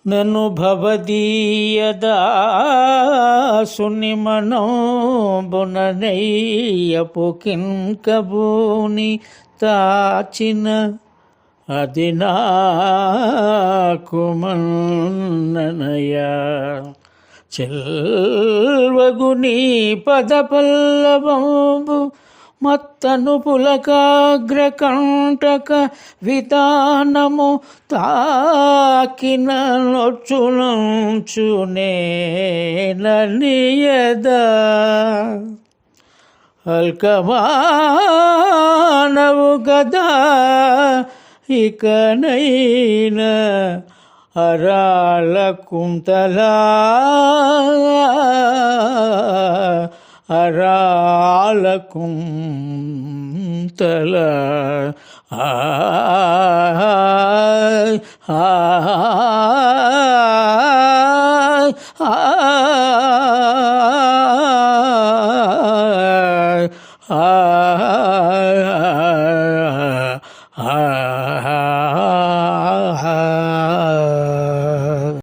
నను భవదీయదాసుని మనోబుననయ్యపు కింకబూని తాచిన అది నాకు మన్ననయా. చెల్వగు నీ పద పల్లవంబు మత్తను పులకాగ్రకంటక విధానము తాకిన నొచ్చునంచునే ననియదా. అల్కమానవు గదా ఇకనైనా అరాల కుంతలా అరాల కుంతల ఆ